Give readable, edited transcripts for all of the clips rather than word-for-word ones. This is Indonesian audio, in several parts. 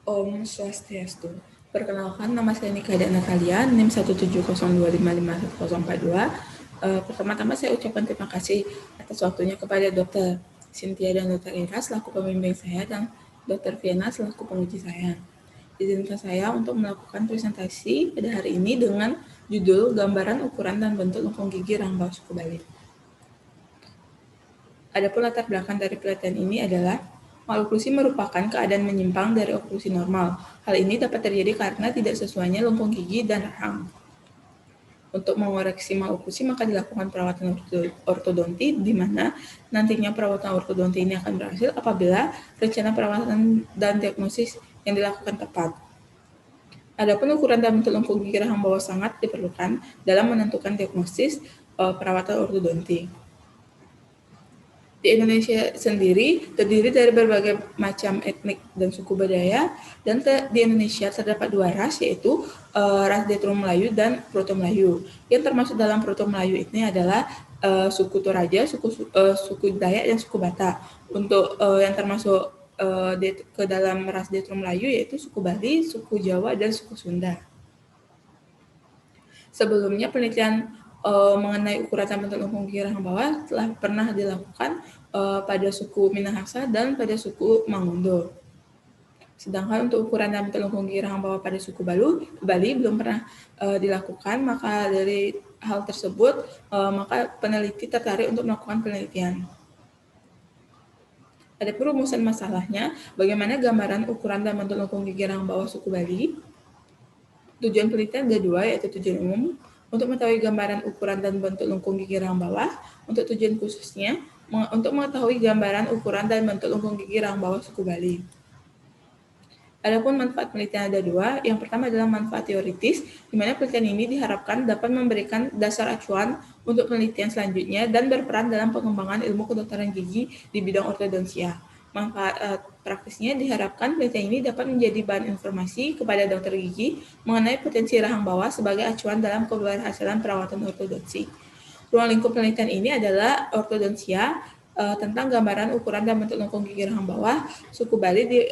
Om Swastiastu. Perkenalkan, nama saya Nika Natalia, NIM 17025551042. Pertama-tama saya ucapkan terima kasih atas waktunya kepada Dr. Cynthia dan Dr. Ira selaku pembimbing saya dan Dr. Viena selaku penguji saya. Izinkan saya untuk melakukan presentasi pada hari ini dengan judul Gambaran Ukuran dan Bentuk Lengkung Gigi Rahang Bawah Suku Bali. Adapun latar belakang dari penelitian ini adalah maloklusi merupakan keadaan menyimpang dari oklusi normal. Hal ini dapat terjadi karena tidak sesuainya lengkung gigi dan rahang. Untuk mengoreksi maloklusi maka dilakukan perawatan ortodonti di mana nantinya perawatan ortodonti ini akan berhasil apabila rencana perawatan dan diagnosis yang dilakukan tepat. Adapun ukuran dan bentuk lengkung gigi rahang bawah sangat diperlukan dalam menentukan diagnosis perawatan ortodonti. Di Indonesia sendiri terdiri dari berbagai macam etnik dan suku budaya, dan di Indonesia terdapat dua ras, yaitu ras Detro Melayu dan Proto Melayu. Yang termasuk dalam Proto Melayu ini adalah suku Toraja, suku Dayak, dan suku Batak. Untuk yang termasuk ke dalam ras Detro Melayu yaitu suku Bali, suku Jawa, dan suku Sunda. Sebelumnya penelitian mengenai ukuran dan bentuk lengkung gigi rahang bawah telah pernah dilakukan pada suku Minahasa dan pada suku Mangundo. Sedangkan untuk ukuran dan bentuk lengkung gigi rahang bawah pada suku Bali belum pernah dilakukan, maka dari hal tersebut maka peneliti tertarik untuk melakukan penelitian. Ada perumusan masalahnya, bagaimana gambaran ukuran dan bentuk lengkung gigi rahang bawah suku Bali. Tujuan penelitian ada dua, yaitu tujuan umum untuk mengetahui gambaran ukuran dan bentuk lengkung gigi rahang bawah. Untuk tujuan khususnya, untuk mengetahui gambaran ukuran dan bentuk lengkung gigi rahang bawah suku Bali. Adapun manfaat penelitian ada dua. Yang pertama adalah manfaat teoritis, di mana penelitian ini diharapkan dapat memberikan dasar acuan untuk penelitian selanjutnya dan berperan dalam pengembangan ilmu kedokteran gigi di bidang ortodonsia. Manfaat praktisnya diharapkan penelitian ini dapat menjadi bahan informasi kepada dokter gigi mengenai potensi rahang bawah sebagai acuan dalam keberhasilan perawatan ortodonsi. Ruang lingkup penelitian ini adalah ortodonsia, tentang gambaran ukuran dan bentuk lengkung gigi rahang bawah suku Bali di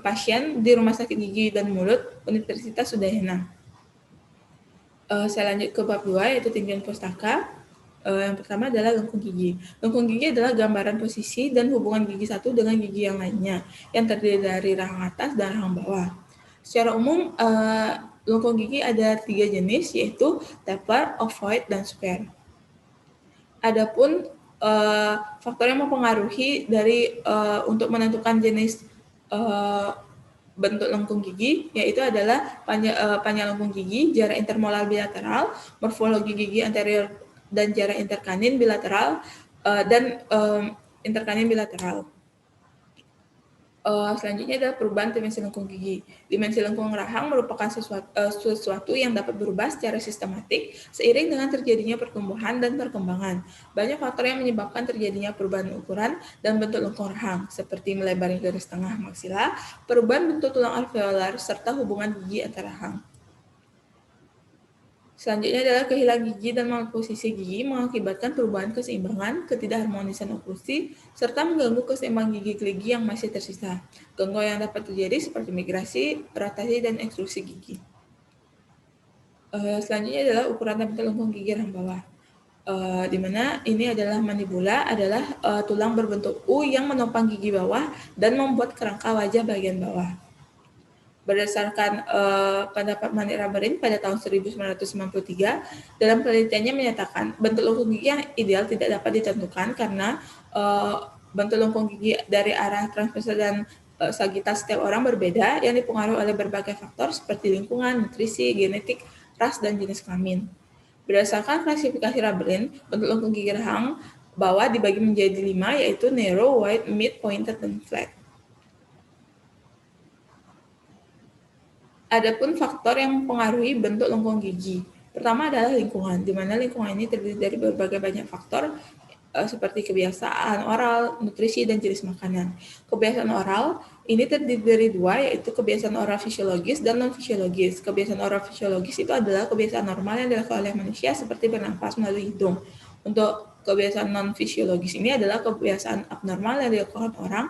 pasien di Rumah Sakit Gigi dan Mulut Universitas Udayana. Saya lanjut ke bab 2, yaitu tinjauan pustaka. Yang pertama adalah lengkung gigi. Lengkung gigi adalah gambaran posisi dan hubungan gigi satu dengan gigi yang lainnya, yang terdiri dari rahang atas dan rahang bawah. Secara umum, lengkung gigi ada 3 jenis, yaitu taper, ovoid, dan square. Adapun faktor yang mempengaruhi dari untuk menentukan jenis bentuk lengkung gigi, yaitu adalah panjang lengkung gigi, jarak intermolar bilateral, morfologi gigi anterior dan jarak interkanin bilateral dan interkanin bilateral. Selanjutnya adalah perubahan dimensi lengkung gigi. Dimensi lengkung rahang merupakan sesuatu yang dapat berubah secara sistematik seiring dengan terjadinya pertumbuhan dan perkembangan. Banyak faktor yang menyebabkan terjadinya perubahan ukuran dan bentuk lengkung rahang, seperti melebarnya garis tengah maksila, perubahan bentuk tulang alveolar, serta hubungan gigi antar rahang. Selanjutnya adalah kehilangan gigi dan malposisi gigi mengakibatkan perubahan keseimbangan, ketidakharmonisan oklusi, serta mengganggu keseimbangan gigi keligi yang masih tersisa. Gangguan yang dapat terjadi seperti migrasi, rotasi, dan ekstrusi gigi. Selanjutnya adalah ukuran dan bentuk lengkung gigi rahang bawah. Di mana ini adalah mandibula, adalah tulang berbentuk U yang menopang gigi bawah dan membuat kerangka wajah bagian bawah. Berdasarkan pendapat Manik Raberin pada tahun 1993, dalam penelitiannya menyatakan bentuk lengkung gigi yang ideal tidak dapat ditentukan karena bentuk lengkung gigi dari arah transversal dan sagitas setiap orang berbeda yang dipengaruhi oleh berbagai faktor seperti lingkungan, nutrisi, genetik, ras, dan jenis kelamin. Berdasarkan klasifikasi Raberin, bentuk lengkung gigi rahang bawah dibagi menjadi 5, yaitu narrow, wide, mid, pointed, dan flat. Adapun faktor yang mempengaruhi bentuk lengkung gigi. Pertama adalah lingkungan, di mana lingkungan ini terdiri dari berbagai banyak faktor seperti kebiasaan oral, nutrisi, dan jenis makanan. Kebiasaan oral ini terdiri dari dua, yaitu kebiasaan oral fisiologis dan non-fisiologis. Kebiasaan oral fisiologis itu adalah kebiasaan normal yang dilakukan oleh manusia seperti bernafas melalui hidung. Untuk Kebiasaan non-fisiologis ini adalah kebiasaan abnormal yang dilakukan orang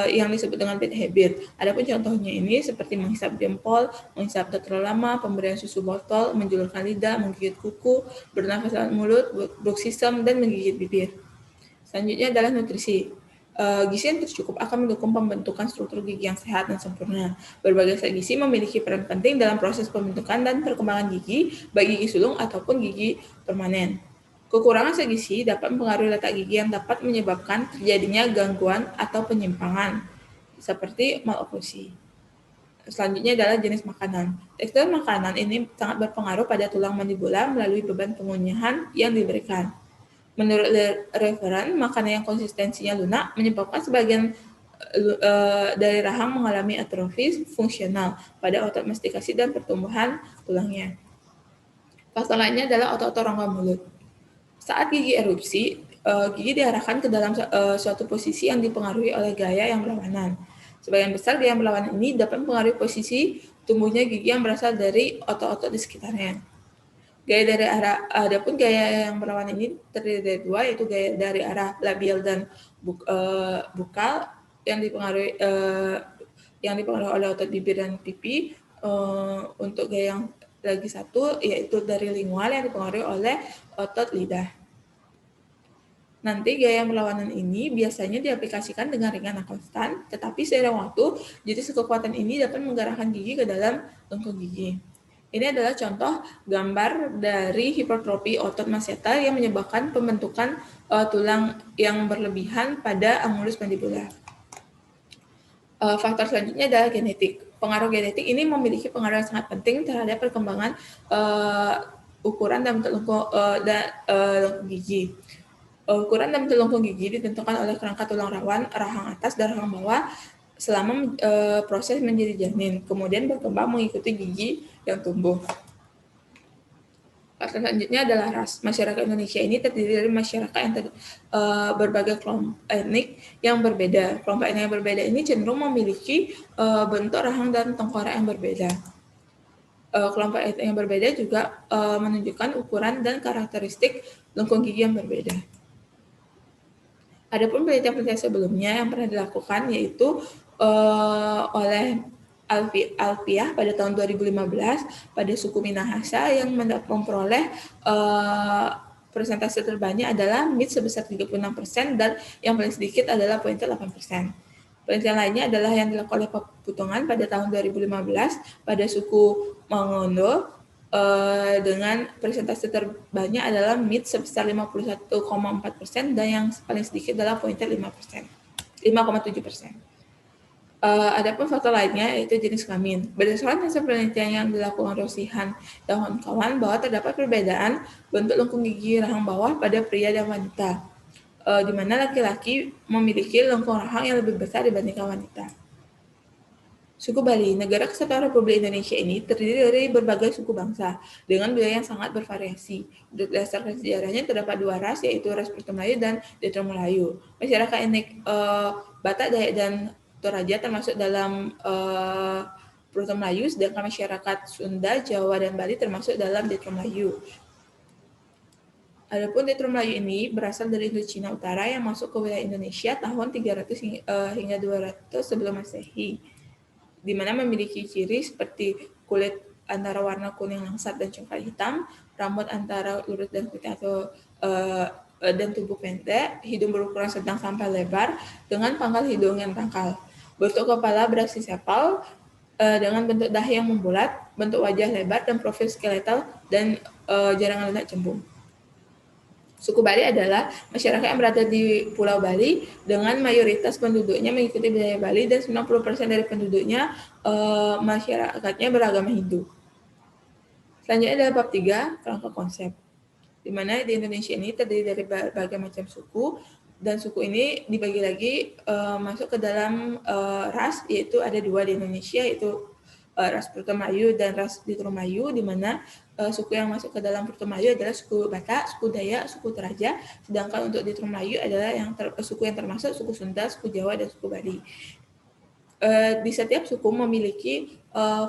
yang disebut dengan bad habit. Adapun contohnya ini seperti menghisap jempol, menghisap terlalu lama, pemberian susu botol, menjulurkan lidah, menggigit kuku, bernafas lewat mulut, bruxism, dan menggigit bibir. Selanjutnya adalah nutrisi. Gizi yang tercukup akan mendukung pembentukan struktur gigi yang sehat dan sempurna. Berbagai zat gizi memiliki peran penting dalam proses pembentukan dan perkembangan gigi, baik gigi sulung ataupun gigi permanen. Kekurangan zat gizi dapat mempengaruhi letak gigi yang dapat menyebabkan terjadinya gangguan atau penyimpangan, seperti maloklusi. Selanjutnya adalah jenis makanan. Tekstur makanan ini sangat berpengaruh pada tulang mandibula melalui beban pengunyahan yang diberikan. Menurut referen, makanan yang konsistensinya lunak menyebabkan sebagian dari rahang mengalami atrofi fungsional pada otot mastikasi dan pertumbuhan tulangnya. Faktor lainnya adalah otot-otot rongga mulut. Saat gigi erupsi, gigi diarahkan ke dalam suatu posisi yang dipengaruhi oleh gaya yang berlawanan. Sebagian besar gaya yang berlawanan ini dapat mempengaruhi posisi tumbuhnya gigi yang berasal dari otot-otot di sekitarnya. Adapun gaya yang berlawanan ini terdiri dari dua, yaitu gaya dari arah labial dan bukal yang dipengaruhi oleh otot bibir dan pipi. Untuk gaya yang lagi satu yaitu dari lingual yang dipengaruhi oleh otot lidah. Nanti gaya perlawanan ini biasanya diaplikasikan dengan ringan dan konstan, tetapi seiring waktu, jenis kekuatan ini dapat menggerakkan gigi ke dalam lengkung gigi. Ini adalah contoh gambar dari hipertrofi otot masseter yang menyebabkan pembentukan tulang yang berlebihan pada angulus mandibula. Faktor selanjutnya adalah genetik. Pengaruh genetik ini memiliki pengaruh yang sangat penting terhadap perkembangan ukuran dan bentuk lengkung gigi. Ukuran dan bentuk lengkung gigi ditentukan oleh kerangka tulang rawan, rahang atas, dan rahang bawah selama proses menjadi janin, kemudian berkembang mengikuti gigi yang tumbuh. Faktor selanjutnya adalah ras. Masyarakat Indonesia ini terdiri dari masyarakat yang berbagai kelompok etnik yang berbeda. Kelompok etnik yang berbeda ini cenderung memiliki bentuk rahang dan tengkorak yang berbeda. Kelompok etnik yang berbeda juga menunjukkan ukuran dan karakteristik lengkung gigi yang berbeda. Adapun penelitian-penelitian sebelumnya yang pernah dilakukan yaitu oleh Alfiah pada tahun 2015 pada suku Minahasa yang memperoleh persentase terbanyak adalah MIT sebesar 36% dan yang paling sedikit adalah 0,8%. Penelitian lainnya adalah yang dilakukan oleh Putongan pada tahun 2015 pada suku Mangondo dengan persentase terbanyak adalah MIT sebesar 51,4% dan yang paling sedikit adalah 5,7%. Adapun faktor lainnya yaitu jenis kelamin. Berdasarkan hasil penelitian yang dilakukan Rosihan dan kawan bahwa terdapat perbedaan bentuk lengkung gigi rahang bawah pada pria dan wanita, di mana laki-laki memiliki lengkung rahang yang lebih besar dibandingkan wanita. Suku Bali, Negara Kesatuan Republik Indonesia ini terdiri dari berbagai suku bangsa dengan budaya yang sangat bervariasi. Berdasarkan sejarahnya terdapat dua ras, yaitu ras Putu Melayu dan Detro Melayu. Masyarakat etnik Batak, Dayak, dan Toraja termasuk dalam Putu Melayu, sedangkan masyarakat Sunda, Jawa, dan Bali termasuk dalam Detro Melayu. Adapun Detro Melayu ini berasal dari Indochina Utara yang masuk ke wilayah Indonesia tahun 300 hingga 200 sebelum Masehi, di mana memiliki ciri seperti kulit antara warna kuning langsat dan coklat hitam, rambut antara lurus dan putih atau dan tubuh pendek, hidung berukuran sedang sampai lebar dengan pangkal hidung yang dangkal, bentuk kepala brachicepal dengan bentuk dahi yang membulat, bentuk wajah lebar dan profil skeletal dan jarangan lunak cembung. Suku Bali adalah masyarakat yang berada di Pulau Bali dengan mayoritas penduduknya mengikuti budaya Bali dan 90% dari penduduknya masyarakatnya beragama Hindu. Selanjutnya adalah bab 3, kerangka konsep. Di mana di Indonesia ini terdiri dari berbagai macam suku dan suku ini dibagi lagi masuk ke dalam ras, yaitu ada dua di Indonesia, yaitu ras Putu Melayu dan ras Detro Melayu, di mana suku yang masuk ke dalam Putu Melayu adalah suku Batak, suku Dayak, suku Toraja, sedangkan untuk Detro Melayu adalah suku yang termasuk suku Sunda, suku Jawa, dan suku Bali. Di setiap suku memiliki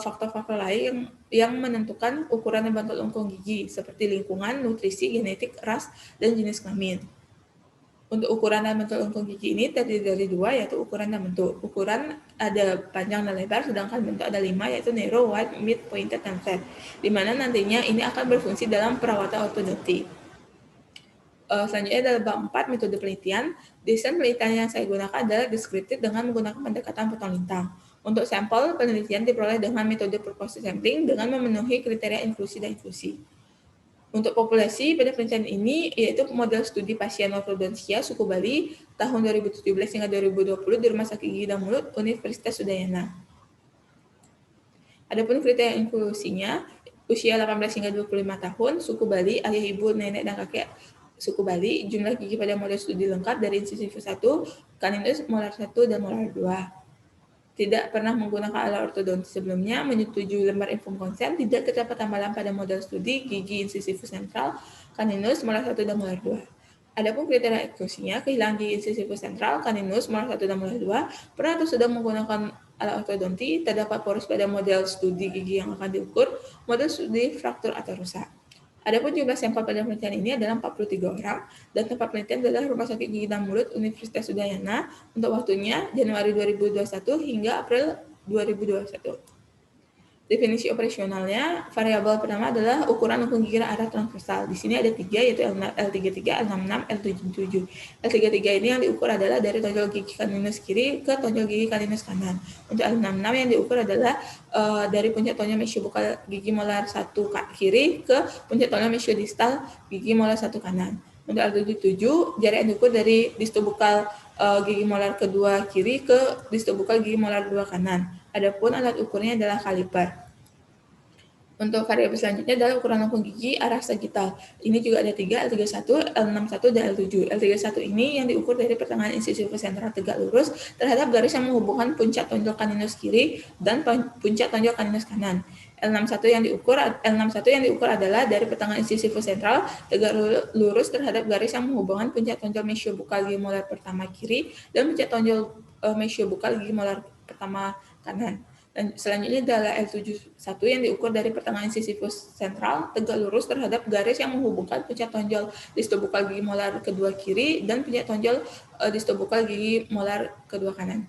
faktor-faktor lain yang menentukan ukuran dan bentuk lengkung gigi, seperti lingkungan, nutrisi, genetik, ras, dan jenis kelamin. Untuk ukuran dan bentuk lengkung gigi ini terdiri dari dua, yaitu ukuran dan bentuk. Ukuran ada panjang dan lebar, sedangkan bentuk ada 5, yaitu narrow, wide, mid, pointed, dan flat, di mana nantinya ini akan berfungsi dalam perawatan ortodonti. Selanjutnya adalah bab 4, metode penelitian. Desain penelitian yang saya gunakan adalah deskriptif dengan menggunakan pendekatan potong lintang. Untuk sampel, penelitian diperoleh dengan metode proporsi sampling dengan memenuhi kriteria inklusi dan inklusi. Untuk populasi pada penelitian ini yaitu model studi pasien ortodontia suku Bali tahun 2017 hingga 2020 di Rumah Sakit Gigi dan Mulut Universitas Udayana. Adapun kriteria inklusinya, usia 18 hingga 25 tahun, suku Bali, ayah, ibu, nenek, dan kakek suku Bali, jumlah gigi pada model studi lengkap dari incisifus 1, caninus, molar 1, dan molar 2. Tidak pernah menggunakan alat ortodonti sebelumnya, menyetujui lembar inform konsen, tidak terdapat tambahan pada model studi gigi incisifus sentral, caninus, molar 1, dan molar 2. Adapun kriteria eksklusinya, kehilangan gigi incisifus sentral, caninus, molar 1, dan molar 2, pernah atau sudah menggunakan alat ortodonti, terdapat poros pada model studi gigi yang akan diukur, model studi fraktur atau rusak. Adapun jumlah sampel pada penelitian ini adalah 43 orang, dan tempat penelitian adalah Rumah Sakit Gigi dan Mulut Universitas Udayana untuk waktunya Januari 2021 hingga April 2021. Definisi operasionalnya, variabel pertama adalah ukuran lengkung gigi arah transversal. Di sini ada 3, yaitu L33, L66, L77. L33 ini yang diukur adalah dari tonjol gigi caninus kiri ke tonjol gigi caninus kanan. Untuk L66 yang diukur adalah dari puncak tonjol mesiobukal gigi molar 1 kiri ke puncak tonjol mesiodistal gigi molar 1 kanan. Untuk L77, jarak yang diukur dari distobukal gigi molar kedua kiri ke distobukal gigi molar 2 kanan. Adapun alat ukurnya adalah kaliper. Untuk variabel selanjutnya adalah ukuran lengkung gigi arah sagital. Ini juga ada 3, L31, L61, dan L7. L31 ini yang diukur dari pertengahan incisifus sentral tegak lurus terhadap garis yang menghubungkan puncak tonjol caninus kiri dan puncak tonjol caninus kanan. L61 yang diukur adalah dari pertengahan incisifus sentral tegak lurus terhadap garis yang menghubungkan puncak tonjol mesiobukal gigi molar pertama kiri dan puncak tonjol mesiobukal gigi molar pertama kanan. Dan selanjutnya adalah L71 yang diukur dari pertengahan incisifus sentral tegak lurus terhadap garis yang menghubungkan puncak tonjol distobukal gigi molar kedua kiri dan puncak tonjol distobukal gigi molar kedua kanan.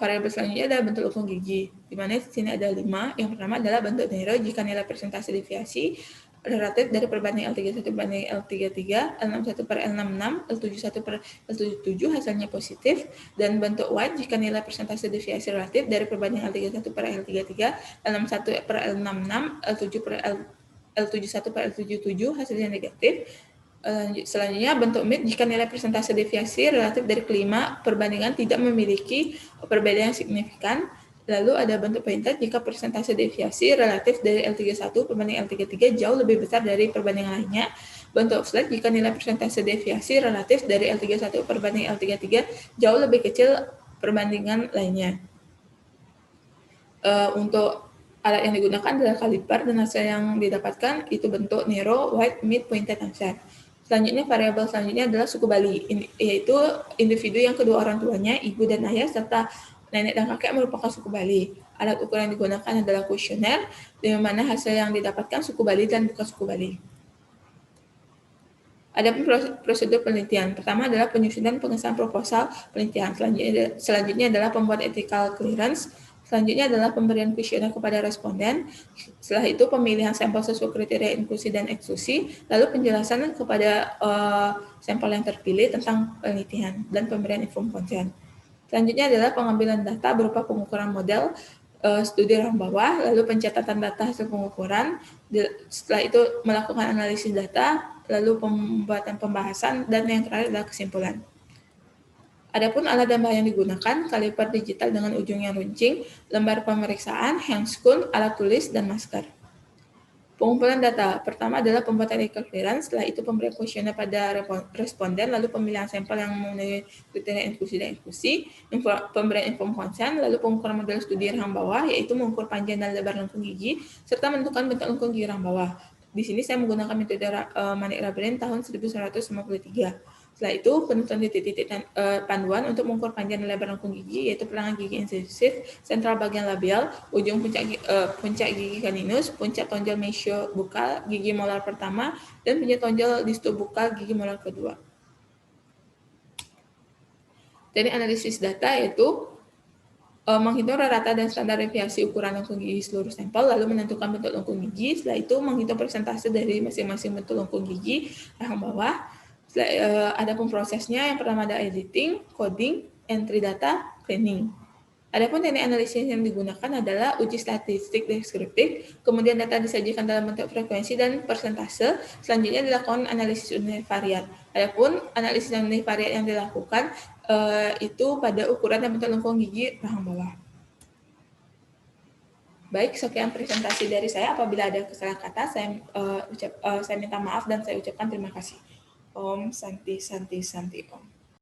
Variabel selanjutnya adalah bentuk lengkung gigi, di mana di sini ada 5. Yang pertama adalah bentuk narrow jika nilai persentase deviasi relatif dari perbanding L31 berbanding L33, L61 per L66, L71 per L77 hasilnya positif, dan bentuk wide jika nilai persentase deviasi relatif dari perbanding L31 per L33, L61 per L66, L71 per L77 hasilnya negatif. Selanjutnya bentuk mid jika nilai persentase deviasi relatif dari kelima perbandingan tidak memiliki perbedaan yang signifikan. Lalu ada bentuk pointed jika persentase deviasi relatif dari L31 perbanding L33 jauh lebih besar dari perbandingan lainnya. Bentuk flat jika nilai persentase deviasi relatif dari L31 perbanding L33 jauh lebih kecil perbandingan lainnya. Untuk alat yang digunakan adalah kaliper, dan hasil yang didapatkan itu bentuk narrow, wide, mid, pointed, dan flat. Selanjutnya, variabel selanjutnya adalah suku Bali, yaitu individu yang kedua orang tuanya, ibu dan ayah, serta nenek dan kakek merupakan suku Bali. Alat ukur yang digunakan adalah kuesioner, di mana hasil yang didapatkan suku Bali dan bukan suku Bali. Adapun prosedur penelitian, pertama adalah penyusunan pengesahan proposal penelitian, selanjutnya adalah pembuat ethical clearance, selanjutnya adalah pemberian kuesioner kepada responden, setelah itu pemilihan sampel sesuai kriteria inklusi dan eksklusi, lalu penjelasan kepada sampel yang terpilih tentang penelitian dan pemberian inform konsen. Selanjutnya adalah pengambilan data berupa pengukuran model studi orang bawah, lalu pencatatan data hasil pengukuran, setelah itu melakukan analisis data, lalu pembuatan pembahasan, dan yang terakhir adalah kesimpulan. Adapun alat dan bahan yang digunakan, kaliper digital dengan ujung yang runcing, lembar pemeriksaan, handscoon, alat tulis, dan masker. Pengumpulan data, pertama adalah pembuatan ethical clearance, setelah itu pemberian kuesioner pada responden, lalu pemilihan sampel yang memenuhi kriteria inklusi dan eksklusi, pemberian inform konsen, lalu pengukuran model studi rahang bawah, yaitu mengukur panjang dan lebar lengkung gigi, serta menentukan bentuk lengkung gigi rahang bawah. Di sini saya menggunakan metode Manik Labyrinth tahun 1953. Setelah itu, penentuan titik-titik panduan untuk mengukur panjang dan lebar lengkung gigi, yaitu perlangan gigi incisif, sentral bagian labial, ujung puncak gigi caninus, puncak tonjol mesiobukal, gigi molar pertama, dan puncak tonjol distobukal, gigi molar kedua. Teknik analisis data yaitu menghitung rata dan standar deviasi ukuran lengkung gigi seluruh sampel, lalu menentukan bentuk lengkung gigi. Setelah itu menghitung persentase dari masing-masing bentuk lengkung gigi rahang bawah. Adapun prosesnya, yang pertama ada editing, coding, entry data, cleaning. Adapun teknik analisis yang digunakan adalah uji statistik deskriptif, kemudian data disajikan dalam bentuk frekuensi dan persentase, selanjutnya dilakukan analisis univariat. Adapun analisis univariat yang dilakukan itu pada ukuran dan bentuk lengkung gigi rahang bawah. Baik, sekian presentasi dari saya. Apabila ada kesalahan kata, saya minta maaf dan saya ucapkan terima kasih. Om Santi Santi Santi Om.